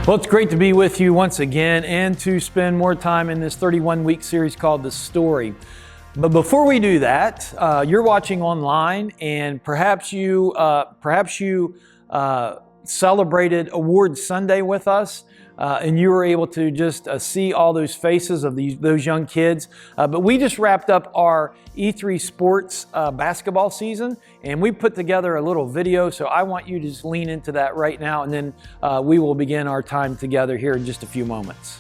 Well, it's great to be with you once again and to spend more time in this 31-week series called The Story. But before we do that, you're watching online, and perhaps you celebrated Awards Sunday with us, and you were able to just see all those faces of those young kids. But we just wrapped up our E3 Sports basketball season, and we put together a little video, so I want you to just lean into that right now, and then we will begin our time together here in just a few moments.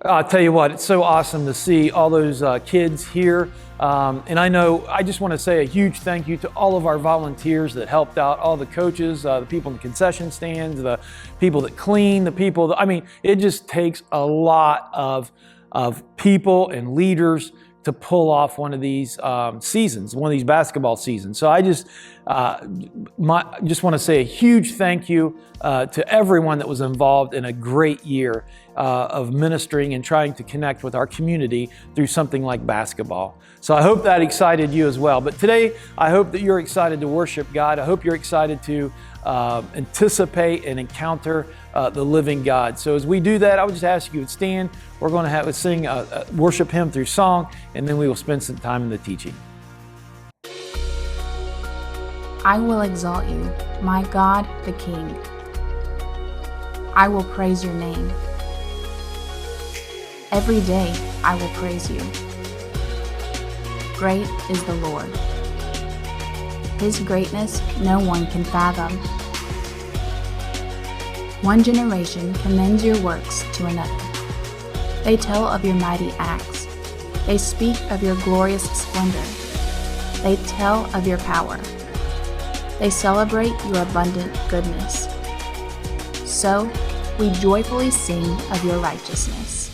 I'll tell you what, it's so awesome to see all those kids here. And I just want to say a huge thank you to all of our volunteers that helped out, all the coaches, the people in the concession stands, the people that clean, it just takes a lot of people and leaders to pull off one of these seasons, one of these basketball seasons. So I just want to say a huge thank you to everyone that was involved in a great year of ministering and trying to connect with our community through something like basketball. So I hope that excited you as well. But today, I hope that you're excited to worship God. I hope you're excited to anticipate and encounter the living God. So as we do that, I would just ask you to stand. We're going to sing worship Him through song, and then we will spend some time in the teaching. I will exalt you, my God, the King. I will praise your name. Every day I will praise you. Great is the Lord. His greatness no one can fathom. One generation commends your works to another. They tell of your mighty acts. They speak of your glorious splendor. They tell of your power. They celebrate your abundant goodness. So we joyfully sing of your righteousness.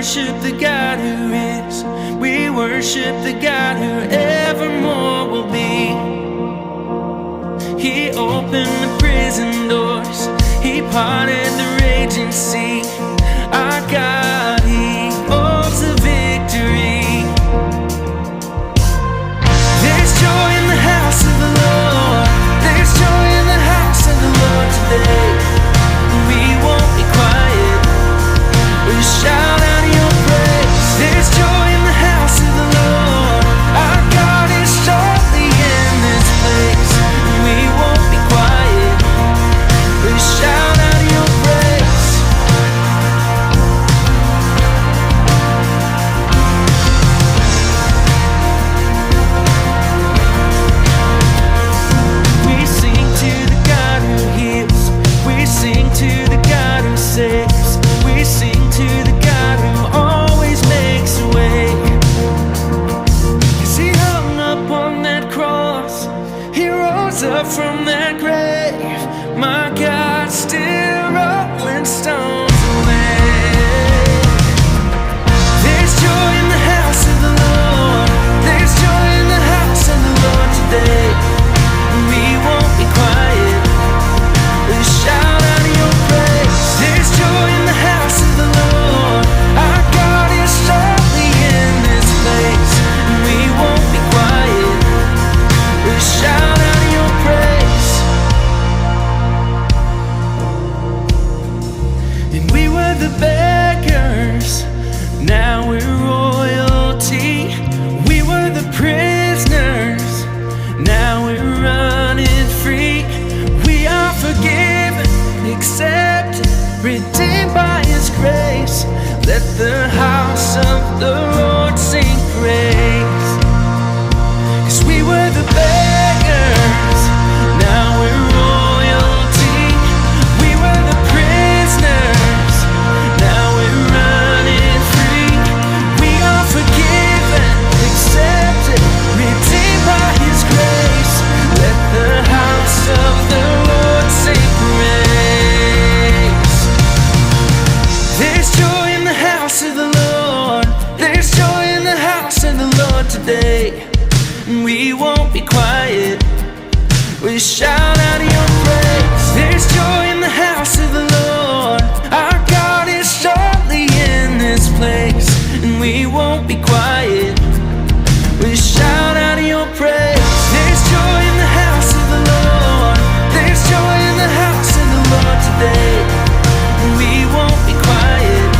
worship the God who is. We worship the God who evermore will be. He opened the prison doors. He parted the raging sea. Our God, He holds the victory. There's joy in the house of the Lord. There's joy in the house of the Lord today. We won't be quiet. We'll shout out your praise. There's joy in the house of the Lord. Our God is strong. and we won't be quiet. We shout out your praise. There's joy in the house of the Lord. Our God is surely in this place, and we won't be quiet. We shout out your praise. There's joy in the house of the Lord. There's joy in the house of the Lord today, and we won't be quiet.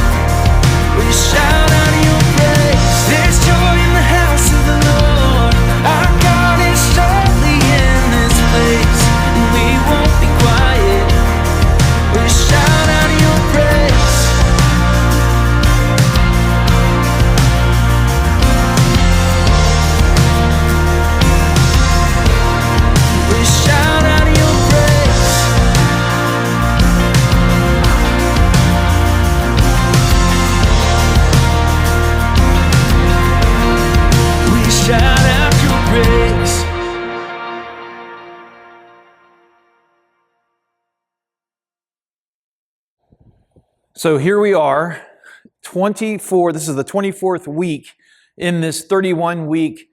We shout out your praise. There's joy in the house of the Lord. Our God is surely in this place, and we won't be quiet. We shout out your praise. We shout out your praise. We shout out your praise. So here we are, 24, this is the 24th week in this 31-week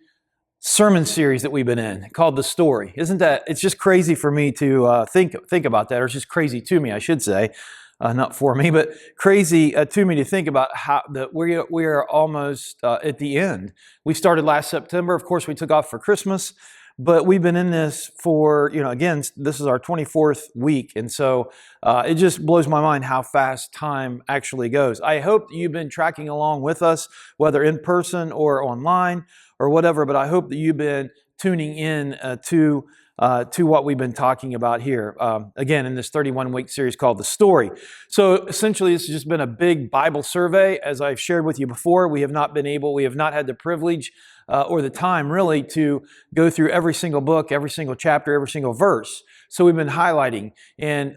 sermon series that we've been in called The Story. Isn't that, it's just crazy for me to think about that, or it's just crazy to me, I should say. Not for me, but crazy to me to think about how that we are almost at the end. We started last September. Of course, we took off for Christmas, but we've been in this for, again, this is our 24th week. And so it just blows my mind how fast time actually goes. I hope that you've been tracking along with us, whether in person or online or whatever, but I hope that you've been tuning in to what we've been talking about here, again, in this 31-week series called The Story. So essentially, this has just been a big Bible survey. As I've shared with you before, we have not had the privilege or the time really to go through every single book, every single chapter, every single verse. So we've been highlighting. And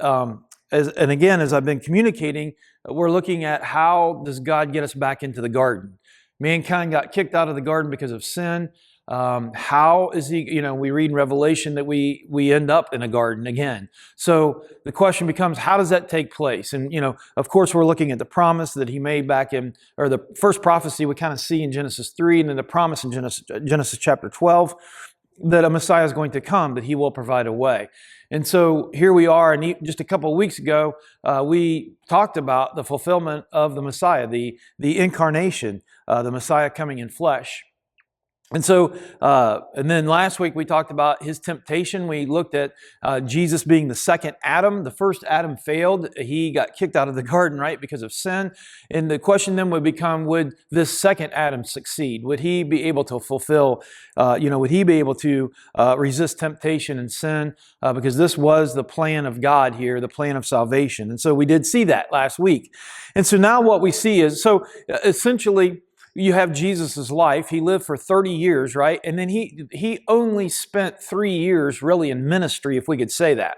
again, as I've been communicating, we're looking at how does God get us back into the garden? Mankind got kicked out of the garden because of sin. How is he, we read in Revelation that we end up in a garden again. So the question becomes, how does that take place? And, of course, we're looking at the promise that he made back in, or the first prophecy we kind of see in Genesis 3, and then the promise in Genesis chapter 12, that a Messiah is going to come, that he will provide a way. And so here we are, and just a couple of weeks ago, we talked about the fulfillment of the Messiah, the incarnation, the Messiah coming in flesh. And so, and then last week we talked about his temptation. We looked at Jesus being the second Adam. The first Adam failed. He got kicked out of the garden, right, because of sin. And the question then would become, would this second Adam succeed? Would he be able to fulfill, would he be able to resist temptation and sin? Because this was the plan of God here, the plan of salvation. And so we did see that last week. And so now what we see is, so essentially, you have Jesus' life. He lived for 30 years, right? And then he only spent 3 years really in ministry, if we could say that.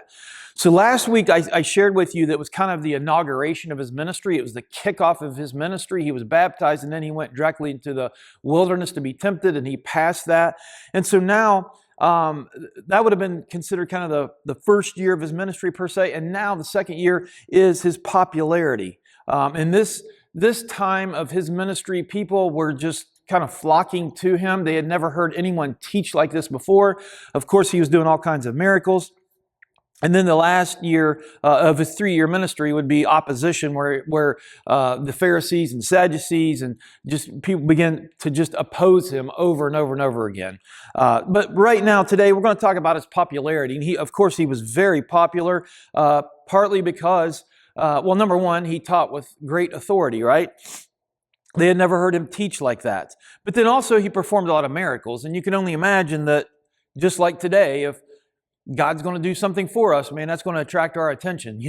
So last week I shared with you that was kind of the inauguration of his ministry. It was the kickoff of his ministry. He was baptized and then he went directly into the wilderness to be tempted, and he passed that. And so now that would have been considered kind of the first year of his ministry per se. And now the second year is his popularity. And this time of his ministry, people were just kind of flocking to him. They had never heard anyone teach like this before. Of course, he was doing all kinds of miracles. And then the last year of his 3-year ministry would be opposition, where the Pharisees and Sadducees and just people began to just oppose him over and over and over again. But right now, today, we're going to talk about his popularity. And of course, he was very popular, partly because number one, he taught with great authority, right? They had never heard him teach like that. But then also he performed a lot of miracles. And you can only imagine that just like today, if God's going to do something for us, man, that's going to attract our attention.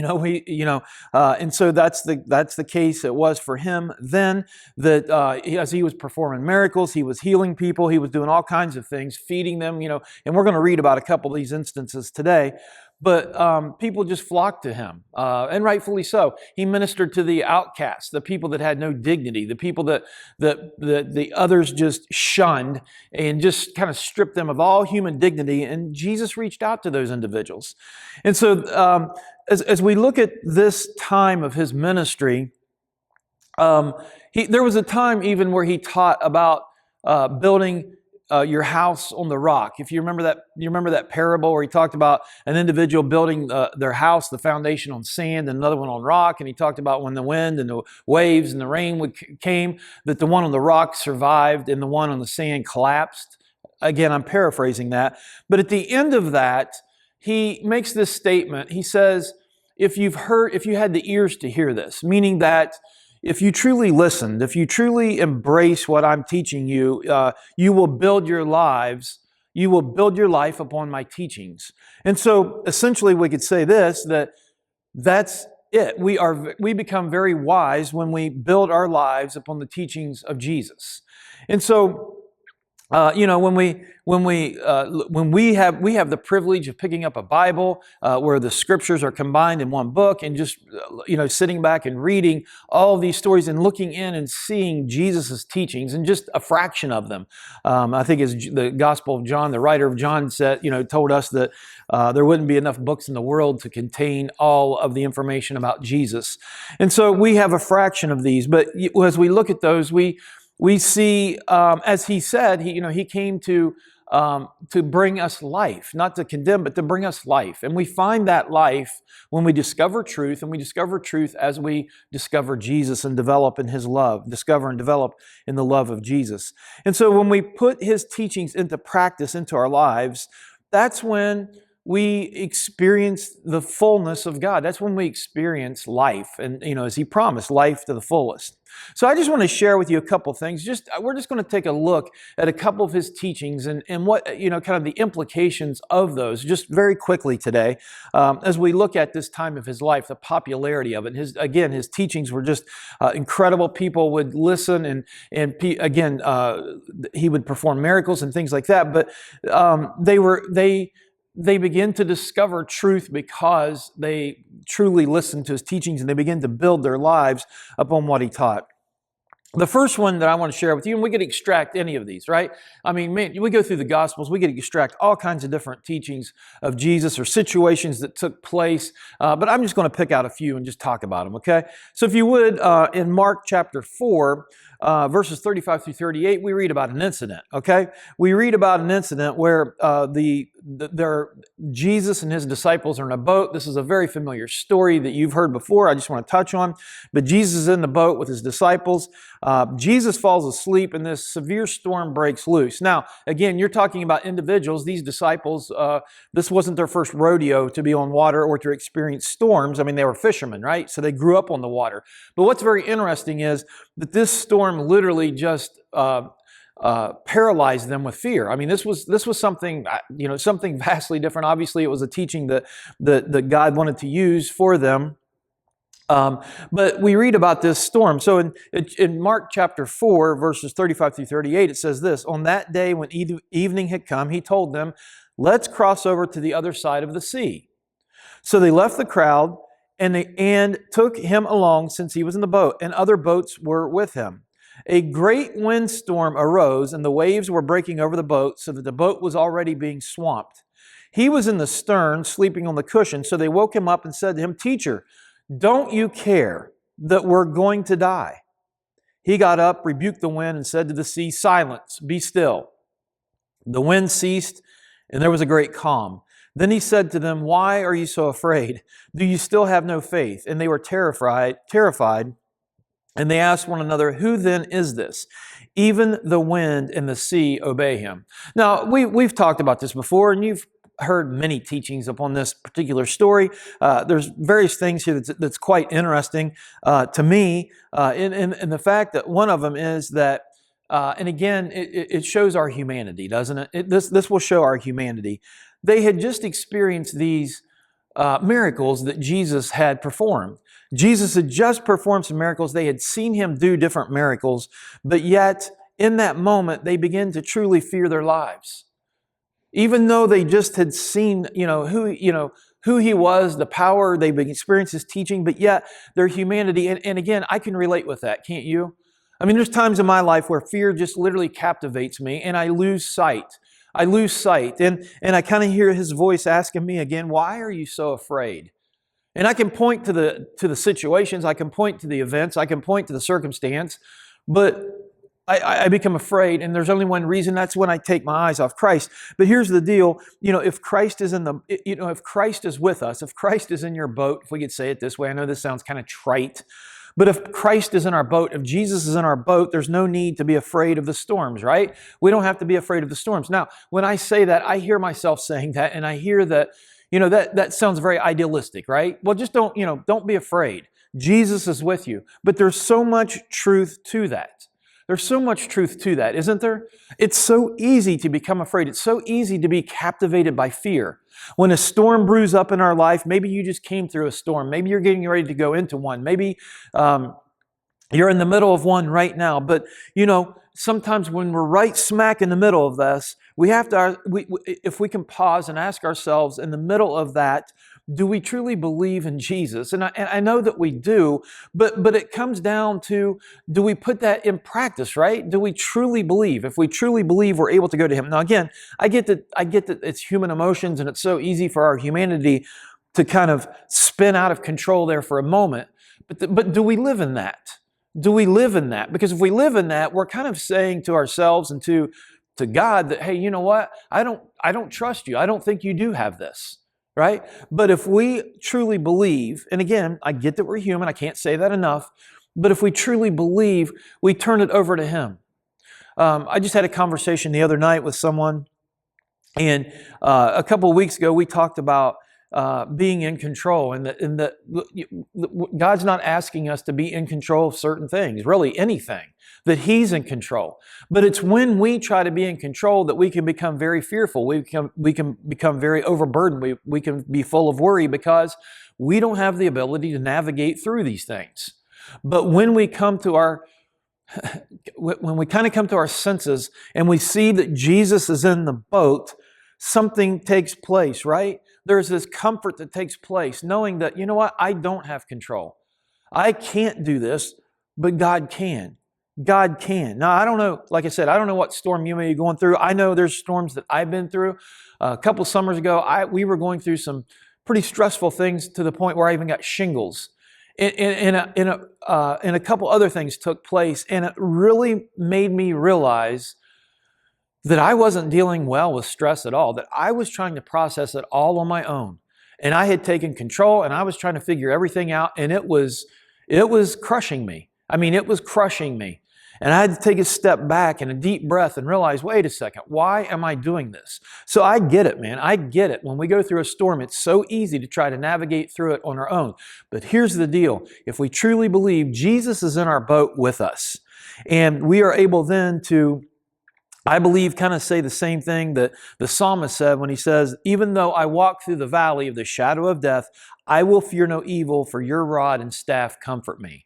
And so that's the case it was for him then, that as he was performing miracles, he was healing people, he was doing all kinds of things, feeding them, and we're going to read about a couple of these instances today. But people just flocked to him, and rightfully so. He ministered to the outcasts, the people that had no dignity, the people that the others just shunned and just kind of stripped them of all human dignity. And Jesus reached out to those individuals. And so as we look at this time of his ministry, there was a time even where he taught about building your house on the rock. If you remember that parable where he talked about an individual building their house, the foundation on sand, and another one on rock. And he talked about when the wind and the waves and the rain came, that the one on the rock survived and the one on the sand collapsed. Again, I'm paraphrasing that. But at the end of that, he makes this statement. He says, if you had the ears to hear this, meaning that if you truly listened, if you truly embrace what I'm teaching you, you will build your life upon my teachings. And so essentially we could say that's it. We become very wise when we build our lives upon the teachings of Jesus. And so when we have the privilege of picking up a Bible where the scriptures are combined in one book, and just sitting back and reading all these stories and looking in and seeing Jesus's teachings and just a fraction of them. I think as the Gospel of John, the writer of John said, told us that there wouldn't be enough books in the world to contain all of the information about Jesus, and so we have a fraction of these. But as we look at those, we see, as he said, he came to bring us life, not to condemn, but to bring us life. And we find that life when we discover truth, and we discover truth as we discover Jesus and develop in his love, discover and develop in the love of Jesus. And so when we put his teachings into practice, into our lives, that's when we experience the fullness of God. That's when we experience life, and as he promised, life to the fullest. So I just want to share with you a couple things. We're just going to take a look at a couple of his teachings and what, kind of the implications of those, just very quickly today, as we look at this time of his life, the popularity of it. His teachings were just incredible. People would listen, and he would perform miracles and things like that. But they begin to discover truth because they truly listened to his teachings, and they begin to build their lives upon what he taught. The first one that I want to share with you, and we could extract any of these, right? I mean, man, we go through the Gospels, we could extract all kinds of different teachings of Jesus or situations that took place, but I'm just going to pick out a few and just talk about them, okay? So if you would, in Mark chapter 4, verses 35 through 38, we read about an incident, okay? We read about an incident where Jesus and his disciples are in a boat. This is a very familiar story that you've heard before. I just want to touch on. But Jesus is in the boat with his disciples. Jesus falls asleep, and this severe storm breaks loose. Now, again, you're talking about individuals. These disciples, this wasn't their first rodeo to be on water or to experience storms. I mean, they were fishermen, right? So they grew up on the water. But what's very interesting is that this storm literally just paralyzed them with fear. I mean, this was something, something vastly different. Obviously, it was a teaching that God wanted to use for them. But we read about this storm. So in Mark chapter 4, verses 35 through 38, it says this: "On that day when evening had come, he told them, 'Let's cross over to the other side of the sea.' So they left the crowd and took him along, since he was in the boat, and other boats were with him. A great windstorm arose, and the waves were breaking over the boat, so that the boat was already being swamped. He was in the stern, sleeping on the cushion. So they woke him up and said to him, 'Teacher, don't you care that we're going to die?' He got up, rebuked the wind, and said to the sea, 'Silence, be still.' The wind ceased, and there was a great calm. Then he said to them, 'Why are you so afraid? Do you still have no faith?' And they were terrified, and they asked one another, 'Who then is this? Even the wind and the sea obey him.'" Now, we've talked about this before, and you've heard many teachings upon this particular story. There's various things here that's quite interesting to me, in the fact that one of them is that, and again, it shows our humanity, doesn't it? This will show our humanity. They had just experienced these miracles that Jesus had performed. Jesus had just performed some miracles. They had seen him do different miracles, but yet in that moment, they began to truly fear their lives. Even though they just had seen, who he was, the power, they've experienced his teaching, but yet their humanity, and again, I can relate with that, can't you? I mean, there's times in my life where fear just literally captivates me, and I lose sight. And I kind of hear his voice asking me again, "Why are you so afraid?" And I can point to the situations, I can point to the events, I can point to the circumstance, but I become afraid, and there's only one reason. That's when I take my eyes off Christ. But here's the deal. If Christ is if Christ is with us, if Christ is in your boat, if we could say it this way, I know this sounds kind of trite, but if Christ is in our boat, if Jesus is in our boat, there's no need to be afraid of the storms, right? We don't have to be afraid of the storms. Now, when I say that, I hear myself saying that, and I hear that, that sounds very idealistic, right? Well, just don't be afraid. Jesus is with you. But there's so much truth to that. There's so much truth to that, isn't there? It's so easy to become afraid. It's so easy to be captivated by fear. When a storm brews up in our life, maybe you just came through a storm. Maybe you're getting ready to go into one. Maybe you're in the middle of one right now. But, sometimes when we're right smack in the middle of this, we have to, if we can pause and ask ourselves in the middle of that, do we truly believe in Jesus? And I know that we do, but it comes down to, do we put that in practice, right? Do we truly believe? If we truly believe, we're able to go to Him. Now again, I get that it's human emotions, and it's so easy for our humanity to kind of spin out of control there for a moment. But do we live in that? Do we live in that? Because if we live in that, we're kind of saying to ourselves and to God that, hey, you know what? I don't trust you. I don't think you do have this. Right? But if we truly believe, and again, I get that we're human, I can't say that enough, but if we truly believe, we turn it over to Him. I just had a conversation the other night with someone, and a couple of weeks ago, we talked about being in control, and that God's not asking us to be in control of certain things, really anything, that He's in control. But it's when we try to be in control that we can become very fearful. We can become very overburdened. We can be full of worry because we don't have the ability to navigate through these things. But when we come to when we kind of come to our senses and we see that Jesus is in the boat, something takes place, right? There's this comfort that takes place, knowing that, you know what, I don't have control. I can't do this, but God can. God can. Now, I don't know, like I said, I don't know what storm you may be going through. I know there's storms that I've been through. A couple summers ago, we were going through some pretty stressful things to the point where I even got shingles. And a couple other things took place, and it really made me realize that I wasn't dealing well with stress at all, that I was trying to process it all on my own. And I had taken control, and I was trying to figure everything out, and it was crushing me. I mean, it was crushing me. And I had to take a step back and a deep breath and realize, wait a second, why am I doing this? So I get it, man. I get it. When we go through a storm, it's so easy to try to navigate through it on our own. But here's the deal. If we truly believe Jesus is in our boat with us, and we are able then to, I believe, kind of say the same thing that the psalmist said when he says, even though I walk through the valley of the shadow of death, I will fear no evil, for your rod and staff comfort me.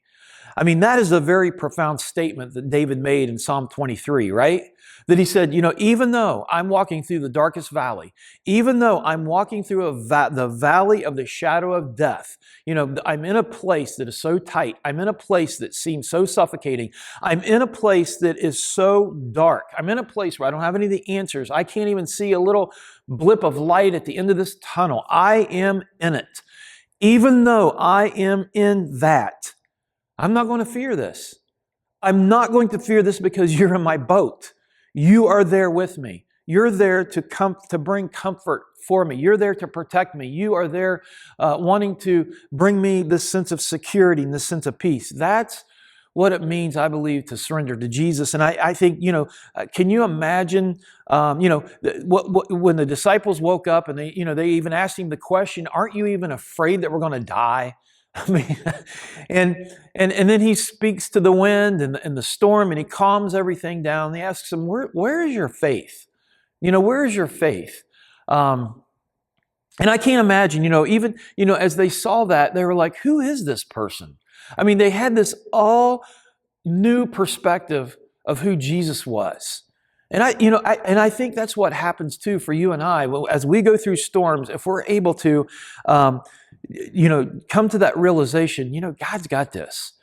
I mean, that is a very profound statement that David made in Psalm 23, right? That he said, even though I'm walking through the darkest valley, even though I'm walking through the valley of the shadow of death, I'm in a place that is so tight. I'm in a place that seems so suffocating. I'm in a place that is so dark. I'm in a place where I don't have any of the answers. I can't even see a little blip of light at the end of this tunnel. I am in it. Even though I am in that, I'm not going to fear this. I'm not going to fear this because you're in my boat. You are there with me. You're there to bring comfort for me. You're there to protect me. You are there wanting to bring me this sense of security and this sense of peace. That's what it means, I believe, to surrender to Jesus. And I think, can you imagine, when the disciples woke up and they even asked Him the question, aren't you even afraid that we're going to die? I mean, and then He speaks to the wind and the storm, and He calms everything down. He asks them, where is your faith? Where is your faith? And I can't imagine, even, as they saw that, they were like, who is this person? I mean, they had this all new perspective of who Jesus was. And I think that's what happens too for you and I. As we go through storms, if we're able to, come to that realization, God's got this.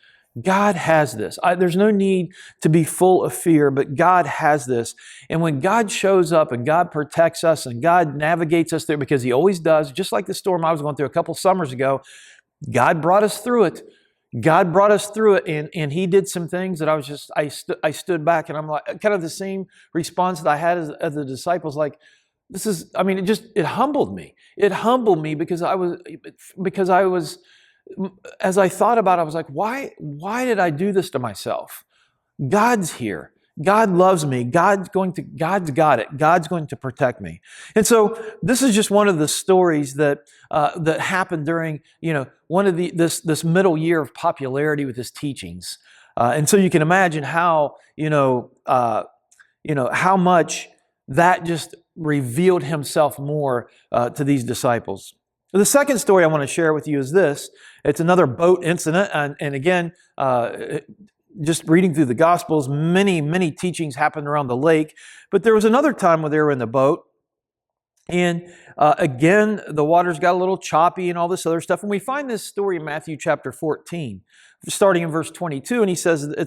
God has this. There's no need to be full of fear, but God has this. And when God shows up and God protects us and God navigates us there, because He always does, just like the storm I was going through a couple summers ago, God brought us through it. God brought us through it, and He did some things that I stood back, and I'm like, kind of the same response that I had as the disciples, like, it humbled me. It humbled me because I was, as I thought about it, I was like, why did I do this to myself? God's here. God loves me. God's got it. God's going to protect me. And so this is just one of the stories that happened during, one of this middle year of popularity with His teachings. And so you can imagine how, how much that just revealed Himself more to these disciples. The second story I want to share with you is this. It's another boat incident. And again, just reading through the Gospels, many, many teachings happened around the lake. But there was another time when they were in the boat. And again, the waters got a little choppy and all this other stuff. And we find this story in Matthew chapter 14, starting in verse 22. And it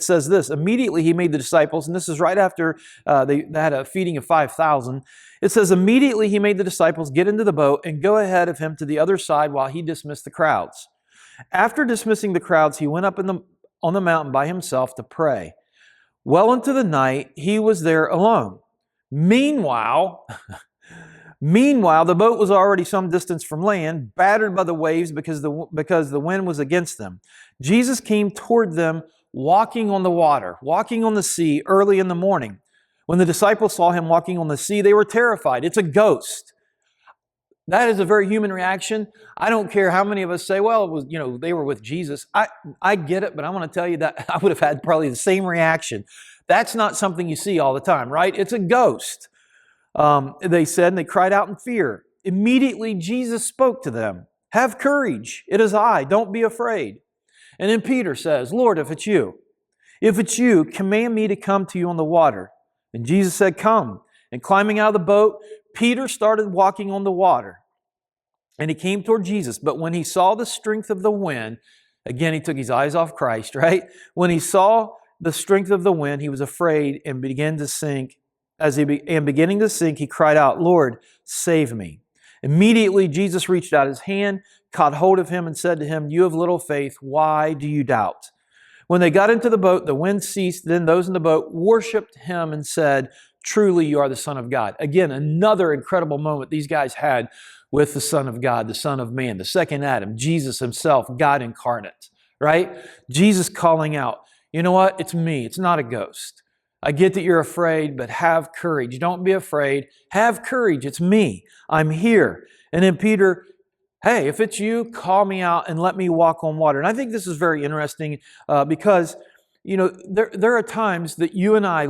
says this, immediately He made the disciples, and this is right after they had a feeding of 5,000. It says, immediately He made the disciples get into the boat and go ahead of Him to the other side while He dismissed the crowds. After dismissing the crowds, He went up on the mountain by Himself to pray. Well into the night, He was there alone. Meanwhile, the boat was already some distance from land, battered by the waves because the wind was against them. Jesus came toward them walking on the water, walking on the sea early in the morning. When the disciples saw Him walking on the sea, they were terrified. It's a ghost. That is a very human reaction. I don't care how many of us say, well, it was, they were with Jesus. I get it, but I want to tell you that I would have had probably the same reaction. That's not something you see all the time, right? It's a ghost. They said, and they cried out in fear. Immediately, Jesus spoke to them. Have courage. It is I. Don't be afraid. And then Peter says, Lord, if it's you, command me to come to you on the water. And Jesus said, come. And climbing out of the boat, Peter started walking on the water. And he came toward Jesus. But when he saw the strength of the wind, again, he took his eyes off Christ, right? When he saw the strength of the wind, he was afraid and began to sink. Beginning to sink, he cried out, Lord, save me. Immediately, Jesus reached out His hand, caught hold of him, and said to him, you have little faith, why do you doubt? When they got into the boat, the wind ceased. Then those in the boat worshiped Him and said, truly, you are the Son of God. Again, another incredible moment these guys had with the Son of God, the Son of Man, the second Adam, Jesus Himself, God incarnate, right? Jesus calling out, you know what? It's me. It's not a ghost. I get that you're afraid, but have courage. Don't be afraid. Have courage. It's me. I'm here. And then Peter, hey, if it's you, call me out and let me walk on water. And I think this is very interesting because, there are times that you and I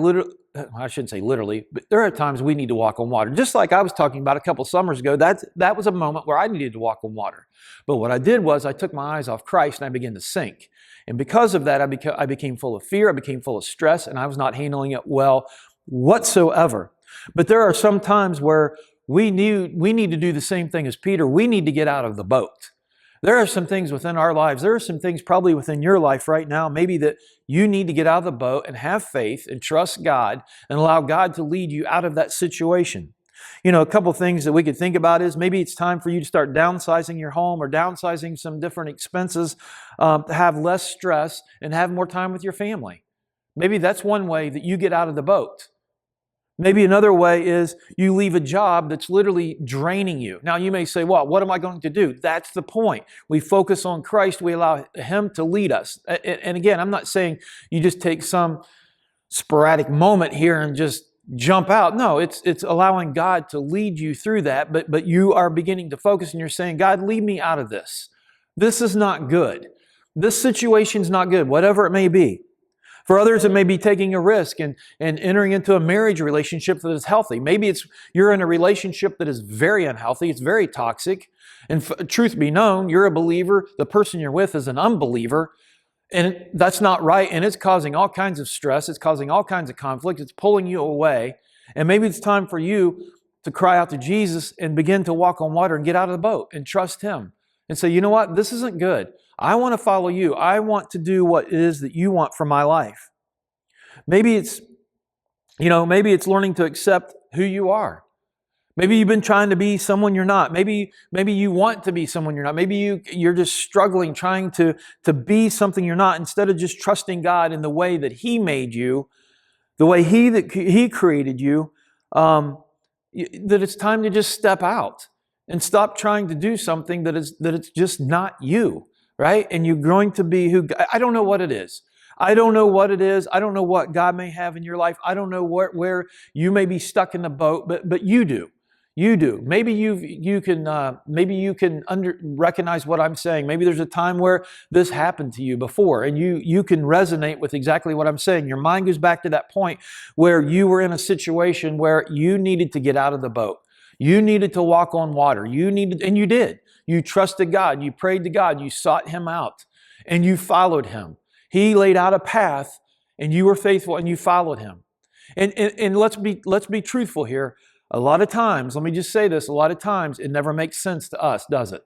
I shouldn't say literally, but there are times we need to walk on water. Just like I was talking about a couple summers ago, that was a moment where I needed to walk on water. But what I did was I took my eyes off Christ and I began to sink. And because of that, I became full of fear, I became full of stress, and I was not handling it well whatsoever. But there are some times where we need to do the same thing as Peter. We need to get out of the boat. There are some things within our lives. There are some things probably within your life right now, maybe that you need to get out of the boat and have faith and trust God and allow God to lead you out of that situation. A couple things that we could think about is maybe it's time for you to start downsizing your home or downsizing some different expenses to have less stress and have more time with your family. Maybe that's one way that you get out of the boat. Maybe another way is you leave a job that's literally draining you. Now you may say, well, what am I going to do? That's the point. We focus on Christ. We allow Him to lead us. And again, I'm not saying you just take some sporadic moment here and just jump out. No, it's allowing God to lead you through that. But you are beginning to focus and you're saying, God, lead me out of this. This is not good. This situation's not good, whatever it may be. For others, it may be taking a risk and entering into a marriage relationship that is healthy. Maybe you're in a relationship that is very unhealthy. It's very toxic. And truth be known, you're a believer. The person you're with is an unbeliever. And that's not right. And it's causing all kinds of stress. It's causing all kinds of conflict. It's pulling you away. And maybe it's time for you to cry out to Jesus and begin to walk on water and get out of the boat and trust Him. And say, you know what? This isn't good. I want to follow you. I want to do what it is that you want for my life. Maybe it's learning to accept who you are. Maybe you've been trying to be someone you're not. Maybe you want to be someone you're not. Maybe you're just struggling trying to be something you're not, instead of just trusting God in the way that He made you, the way He created you, that it's time to just step out and stop trying to do something that it's just not you, right? And you're going to be I don't know what it is. I don't know what it is. I don't know what God may have in your life. I don't know where you may be stuck in the boat, but you do. You do. Maybe you can recognize what I'm saying. Maybe there's a time where this happened to you before, and you can resonate with exactly what I'm saying. Your mind goes back to that point where you were in a situation where you needed to get out of the boat. You needed to walk on water. And you did. You trusted God. You prayed to God. You sought Him out, and you followed Him. He laid out a path, and you were faithful, and you followed Him. And let's be truthful here. A lot of times, let me just say this, a lot of times it never makes sense to us, does it?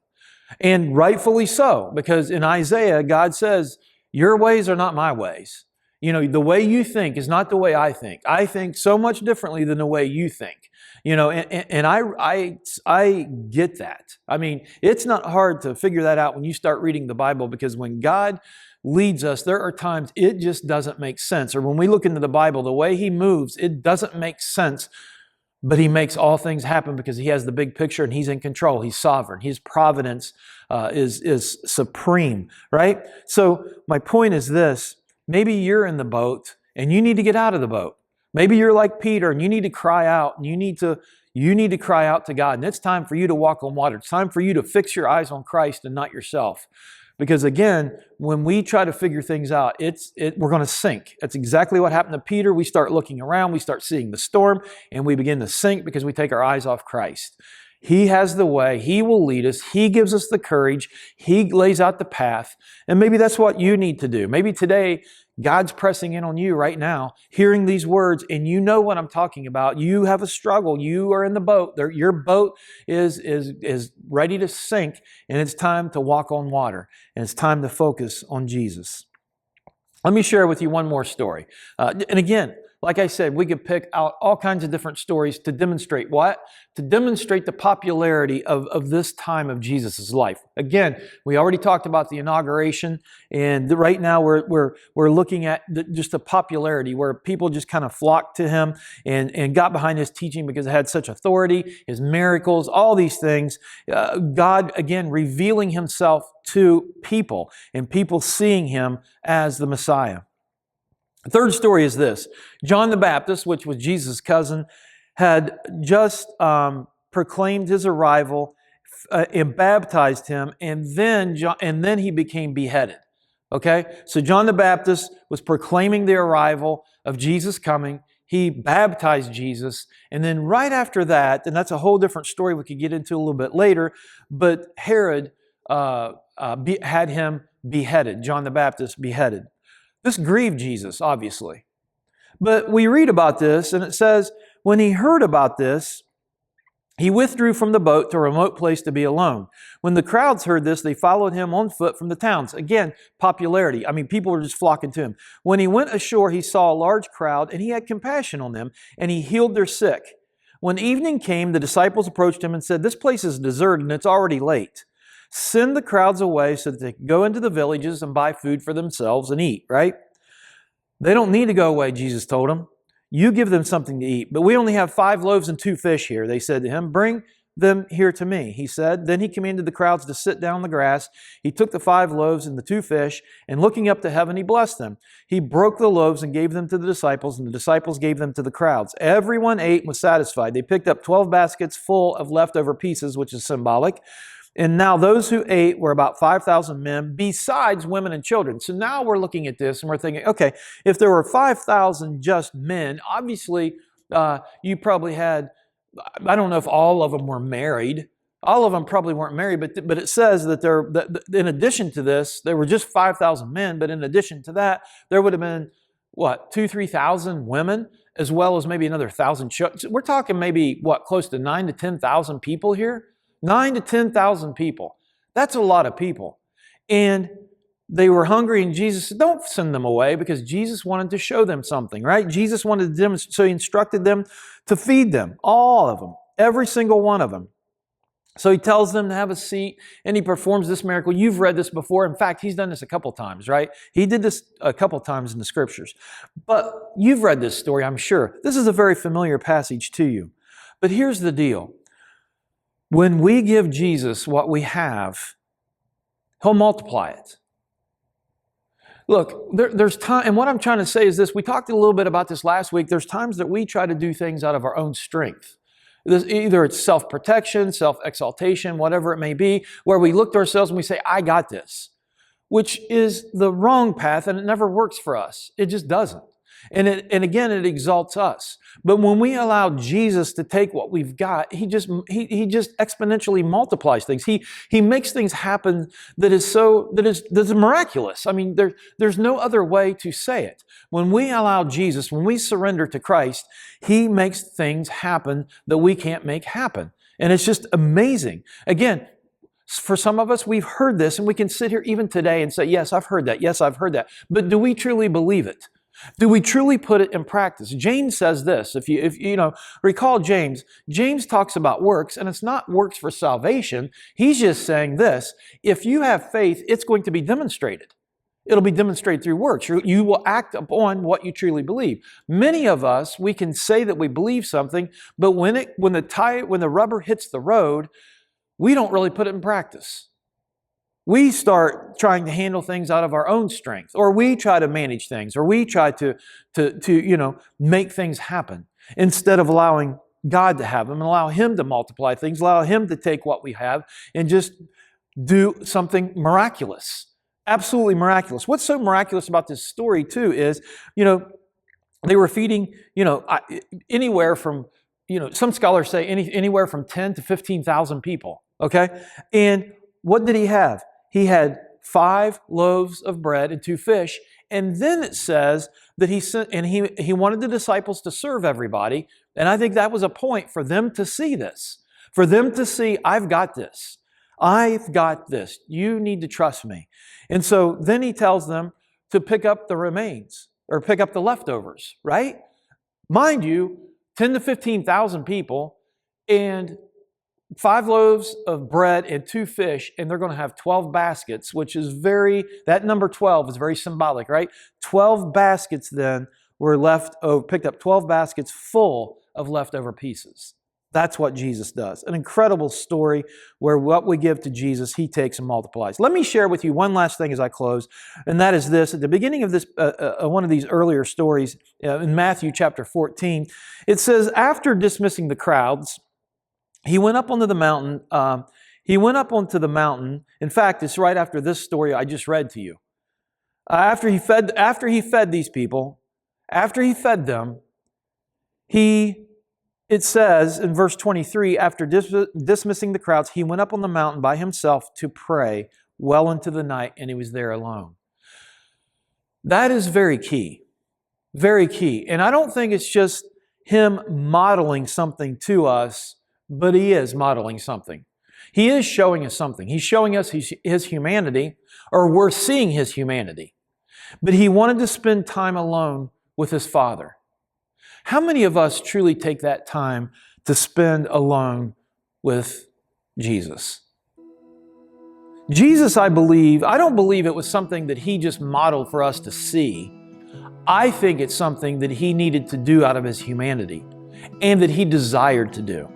And rightfully so, because in Isaiah, God says, your ways are not my ways. You know, the way you think is not the way I think. I think so much differently than the way you think. You know, and I get that. I mean, it's not hard to figure that out when you start reading the Bible, because when God leads us, there are times it just doesn't make sense. Or when we look into the Bible, the way He moves, it doesn't make sense. But He makes all things happen because He has the big picture and He's in control. He's sovereign. His providence is supreme, right? So my point is this. Maybe you're in the boat and you need to get out of the boat. Maybe you're like Peter and you need to cry out, and you need to cry out to God. And it's time for you to walk on water. It's time for you to fix your eyes on Christ and not yourself. Because again, when we try to figure things out, we're going to sink. That's exactly what happened to Peter. We start looking around, we start seeing the storm, and we begin to sink because we take our eyes off Christ. He has the way. He will lead us. He gives us the courage. He lays out the path. And maybe that's what you need to do. Maybe today, God's pressing in on you right now, hearing these words, and you know what I'm talking about. You have a struggle. You are in the boat. Your boat is ready to sink, and it's time to walk on water, and it's time to focus on Jesus. Let me share with you one more story. And again, like I said, we could pick out all kinds of different stories to demonstrate what? To demonstrate the popularity of this time of Jesus' life. Again, we already talked about the inauguration, and right now we're looking at just the popularity where people just kind of flocked to Him and got behind His teaching because it had such authority, His miracles, all these things. God, again, revealing Himself to people and people seeing Him as the Messiah. The third story is this. John the Baptist, which was Jesus' cousin, had just proclaimed His arrival and baptized Him, and then he became beheaded. Okay? So John the Baptist was proclaiming the arrival of Jesus coming. He baptized Jesus, and then right after that, and that's a whole different story we could get into a little bit later, but Herod had him beheaded, John the Baptist beheaded. This grieved Jesus, obviously. But we read about this, and it says, when He heard about this, He withdrew from the boat to a remote place to be alone. When the crowds heard this, they followed Him on foot from the towns. Again, popularity. I mean, people were just flocking to Him. When He went ashore, He saw a large crowd, and He had compassion on them, and He healed their sick. When evening came, the disciples approached Him and said, this place is deserted, and it's already late. Send the crowds away so that they can go into the villages and buy food for themselves and eat, right? They don't need to go away, Jesus told them. You give them something to eat. But we only have 5 loaves and 2 fish here, they said to Him. Bring them here to me, He said. Then He commanded the crowds to sit down on the grass. He took the 5 loaves and the 2 fish, and looking up to heaven, He blessed them. He broke the loaves and gave them to the disciples, and the disciples gave them to the crowds. Everyone ate and was satisfied. They picked up 12 baskets full of leftover pieces, which is symbolic. And now those who ate were about 5,000 men, besides women and children. So now we're looking at this and we're thinking, okay, if there were 5,000 just men, obviously you probably had, I don't know if all of them were married. All of them probably weren't married, but it says that in addition to this, there were just 5,000 men, but in addition to that, there would have been, 2,000-3,000 women, as well as maybe another 1,000 children. So we're talking maybe, close to 9,000 to 10,000 people here? 9,000 to 10,000 people. That's a lot of people. And they were hungry, and Jesus said, don't send them away, because Jesus wanted to show them something, right? Jesus wanted to demonstrate, so He instructed them to feed them, all of them. every single one of them. So he tells them to have a seat, and he performs this miracle. You've read this before. In fact, he's done this a couple times, right? He did this a couple times in the scriptures. But you've read this story, I'm sure. This is a very familiar passage to you. But here's the deal. When we give Jesus what we have, He'll multiply it. Look, there's time, and what I'm trying to say is this. We talked a little bit about this last week. There's times that we try to do things out of our own strength. Either it's self-protection, self-exaltation, whatever it may be, where we look to ourselves and we say, I got this, which is the wrong path, and it never works for us. It just doesn't. And again, it exalts us. But when we allow Jesus to take what we've got, He just exponentially multiplies things. He makes things happen that is miraculous. I mean, there's no other way to say it. When we allow Jesus, when we surrender to Christ, He makes things happen that we can't make happen. And it's just amazing. Again, for some of us, we've heard this, and we can sit here even today and say, yes, I've heard that. Yes, I've heard that. But do we truly believe it? Do we truly put it in practice? James says this. If you recall James talks about works, and it's not works for salvation. He's just saying this: if you have faith, it's going to be demonstrated. It'll be demonstrated through works. You will act upon what you truly believe. Many of us, we can say that we believe something, but when the rubber hits the road, we don't really put it in practice. We start trying to handle things out of our own strength, or we try to manage things, or we try to make things happen instead of allowing God to have them and allow Him to multiply things, allow Him to take what we have and just do something miraculous, absolutely miraculous. What's so miraculous about this story too is, they were feeding, anywhere from, some scholars say anywhere from 10 to 15,000 people. Okay, and what did He have? He had 5 loaves of bread and 2 fish. And then it says that he wanted the disciples to serve everybody. And I think that was a point for them to see this. For them to see, I've got this. I've got this. You need to trust me. And so then He tells them to pick up the remains, or pick up the leftovers, right? Mind you, 10 to 15,000 people, and 5 loaves of bread and 2 fish, and they're going to have 12 baskets, which is that number 12 is very symbolic, right? 12 baskets then were picked up 12 baskets full of leftover pieces. That's what Jesus does. An incredible story where what we give to Jesus, He takes and multiplies. Let me share with you one last thing as I close, and that is this. At the beginning of this, one of these earlier stories, in Matthew chapter 14, it says, after dismissing the crowds, He went up onto the mountain. In fact, it's right after this story I just read to you. After he fed these people, after He fed them, it says in verse 23, after dismissing the crowds, He went up on the mountain by Himself to pray well into the night, and He was there alone. That is very key. Very key. And I don't think it's just Him modeling something to us, but He is modeling something. He is showing us something. He's showing us His humanity, or we're seeing His humanity. But He wanted to spend time alone with His Father. How many of us truly take that time to spend alone with Jesus? Jesus, I don't believe it was something that He just modeled for us to see. I think it's something that He needed to do out of His humanity, and that He desired to do.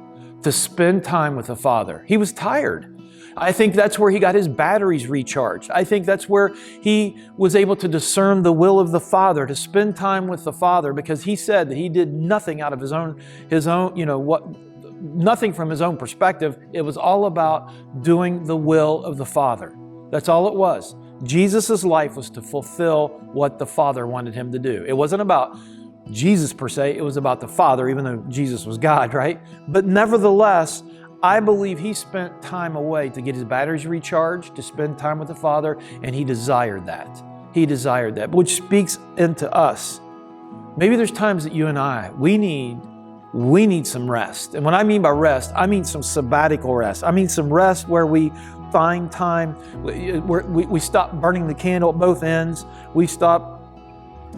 To spend time with the Father. He was tired. I think that's where He got His batteries recharged. I think that's where He was able to discern the will of the Father, to spend time with the Father, because He said that He did nothing out of His own, nothing from His own perspective. It was all about doing the will of the Father. That's all it was. Jesus' life was to fulfill what the Father wanted Him to do. It wasn't about Jesus per se, it was about the Father, even though Jesus was God, right? But nevertheless, I believe He spent time away to get His batteries recharged, to spend time with the Father, and He desired that. He desired that, which speaks into us. Maybe there's times that you and I, we need some rest. And when I mean by rest, I mean some sabbatical rest. I mean some rest where we find time, where we stop burning the candle at both ends. We stop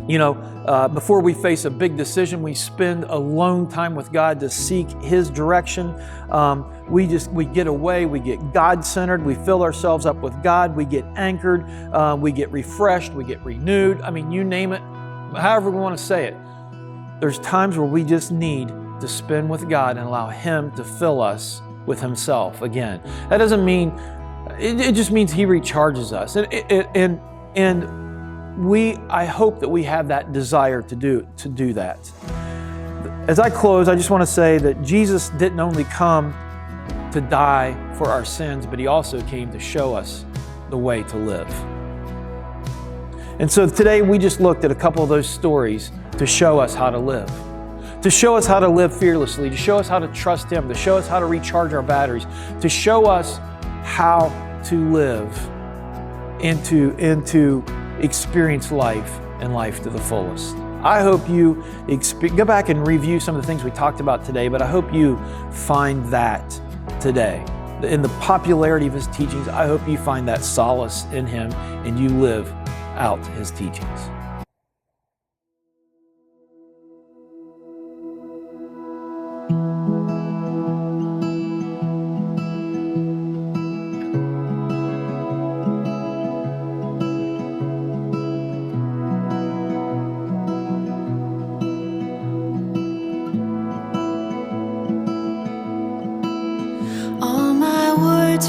You know, before we face a big decision, we spend alone time with God to seek His direction. We get away, we get God-centered, we fill ourselves up with God, we get anchored, we get refreshed, we get renewed. I mean, you name it, however we want to say it. There's times where we just need to spend with God and allow Him to fill us with Himself again. That doesn't mean, it just means He recharges us. I hope that we have that desire to do that. As I close, I just want to say that Jesus didn't only come to die for our sins, but He also came to show us the way to live. And so today we just looked at a couple of those stories to show us how to live. To show us how to live fearlessly, to show us how to trust Him, to show us how to recharge our batteries, to show us how to live and to experience life and life to the fullest. I hope you go back and review some of the things we talked about today, but I hope you find that today. In the popularity of His teachings, I hope you find that solace in Him and you live out His teachings.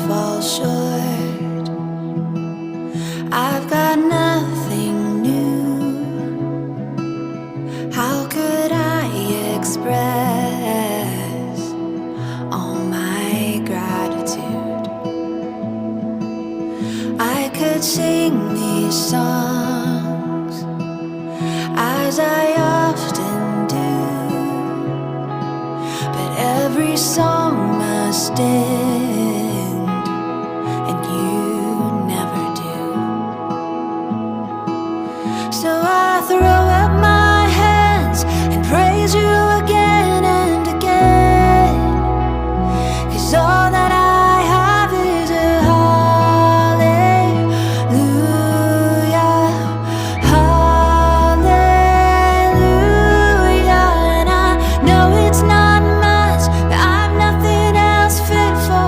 Fall short. I've got nothing new. How could I express all my gratitude? I could sing these songs as I often do, but every song must end. So I throw up my hands and praise you again and again, 'cause all that I have is a hallelujah, hallelujah. And I know it's not much, but I've nothing else fit for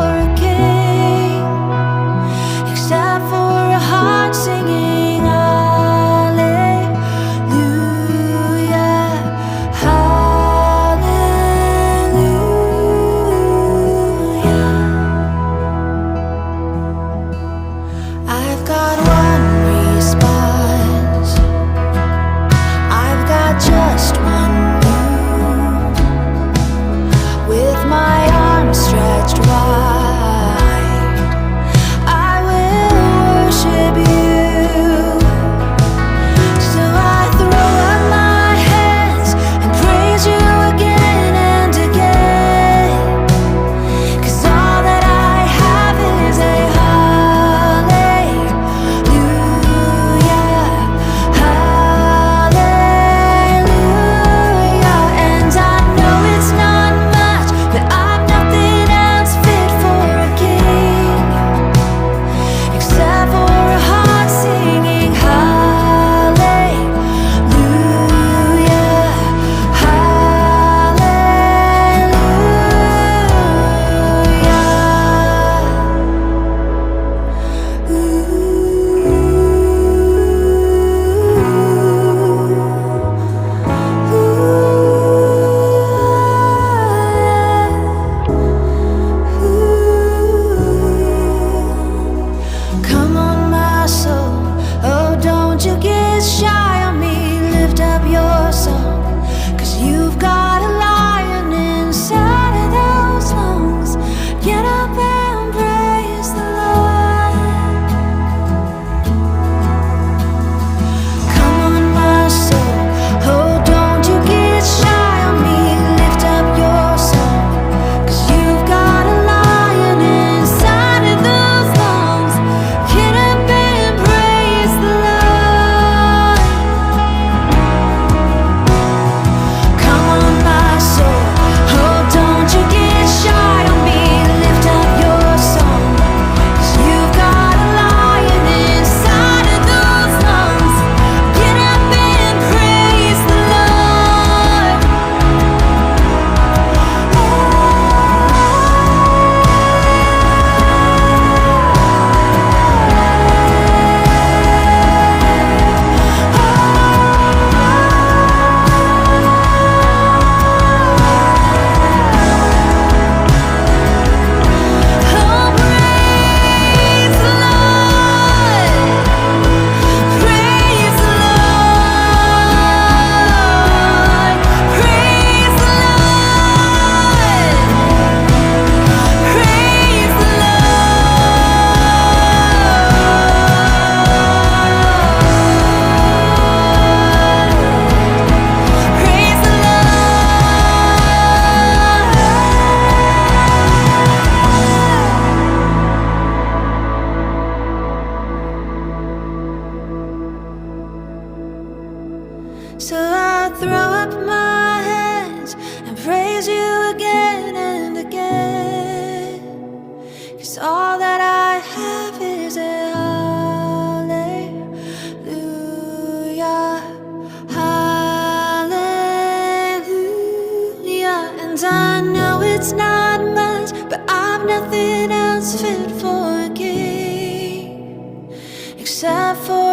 And I know it's not much, but I've nothing else fit for a king except for